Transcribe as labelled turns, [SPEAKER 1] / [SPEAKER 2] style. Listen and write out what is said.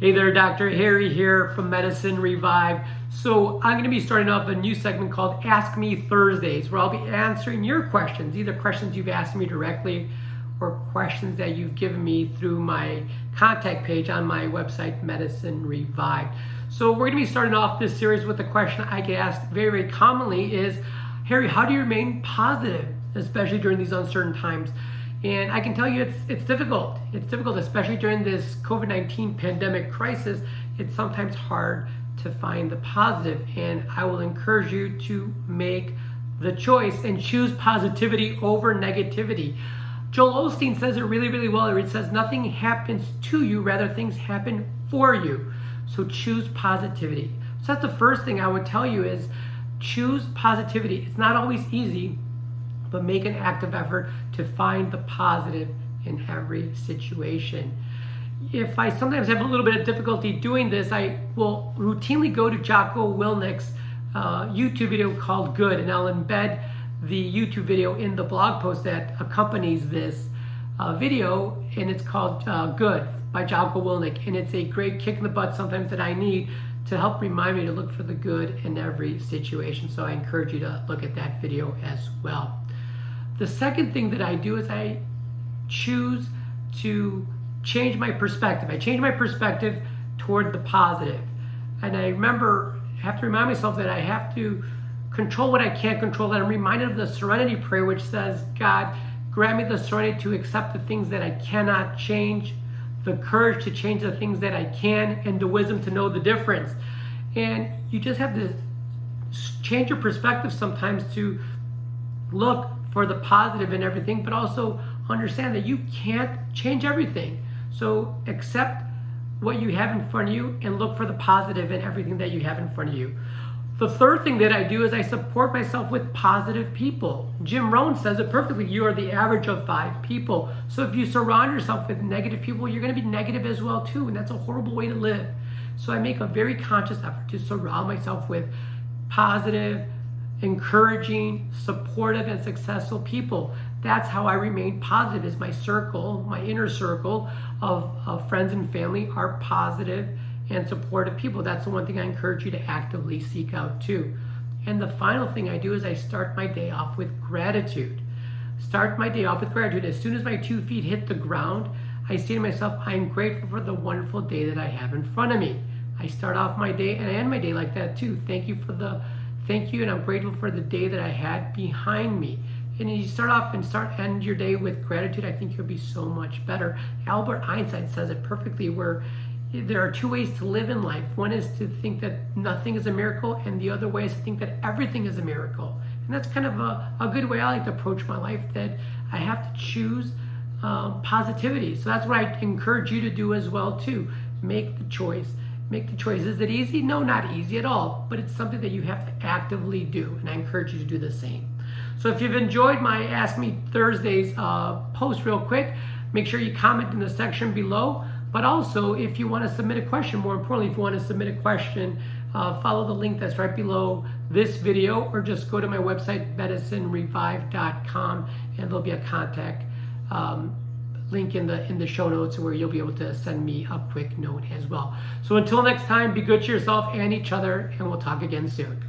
[SPEAKER 1] Hey there, Dr. Harry here from Medicine Revive. So I'm going to be starting off a new segment called Ask Me Thursdays, where I'll be answering your questions, either questions you've asked me directly or questions that you've given me through my contact page on my website, Medicine Revive. So we're going to be starting off this series with a question I get asked very, very commonly is, Harry, how do you remain positive, especially during these uncertain times? And I can tell you it's difficult. It's difficult, especially during this COVID-19 pandemic crisis. It's sometimes hard to find the positive. And I will encourage you to make the choice and choose positivity over negativity. Joel Osteen says it really, really well. It says nothing happens to you, rather things happen for you. So choose positivity. So that's the first thing I would tell you is choose positivity. It's not always easy, but make an active effort to find the positive in every situation. If I sometimes have a little bit of difficulty doing this, I will routinely go to Jocko Willnick's YouTube video called Good, and I'll embed the YouTube video in the blog post that accompanies this video, and it's called Good by Jocko Willnick, and it's a great kick in the butt sometimes that I need to help remind me to look for the good in every situation. So I encourage you to look at that video as well. The second thing that I do is I choose to change my perspective. I change my perspective toward the positive. And I have to remind myself that I have to control what I can't control. And I'm reminded of the Serenity Prayer, which says, God, grant me the serenity to accept the things that I cannot change, the courage to change the things that I can, and the wisdom to know the difference. And you just have to change your perspective sometimes to look for the positive in everything, but also understand that you can't change everything. So accept what you have in front of you and look for the positive in everything that you have in front of you. The third thing that I do is I support myself with positive people. Jim Rohn says it perfectly. You are the average of 5 people. So if you surround yourself with negative people, you're going to be negative as well too, and that's a horrible way to live. So I make a very conscious effort to surround myself with positive, encouraging, supportive, and successful people. That's how I remain positive. Is my circle, my inner circle of friends and family are positive and supportive people. That's the one thing I encourage you to actively seek out too. And the final thing I do is I start my day off with gratitude. Start my day off with gratitude. As soon as my 2 feet hit the ground, I say to myself, I am grateful for the wonderful day that I have in front of me. I start off my day and I end my day like that too. Thank you, and I'm grateful for the day that I had behind me. And you start off and end your day with gratitude, I think you'll be so much better. Albert Einstein says it perfectly, where there are 2 ways to live in life. One is to think that nothing is a miracle, and the other way is to think that everything is a miracle. And that's kind of a good way I like to approach my life, that I have to choose positivity. So that's what I encourage you to do as well too. Make the choice. Make the choice. Is it easy? No, not easy at all, but it's something that you have to actively do, and I encourage you to do the same. So if you've enjoyed my Ask Me Thursdays post real quick, make sure you comment in the section below, but also if you want to submit a question, more importantly, if you want to submit a question, follow the link that's right below this video, or just go to my website, medicinerevive.com, and there'll be a contact link in the show notes where you'll be able to send me a quick note as well. So until next time, be good to yourself and each other, and we'll talk again soon.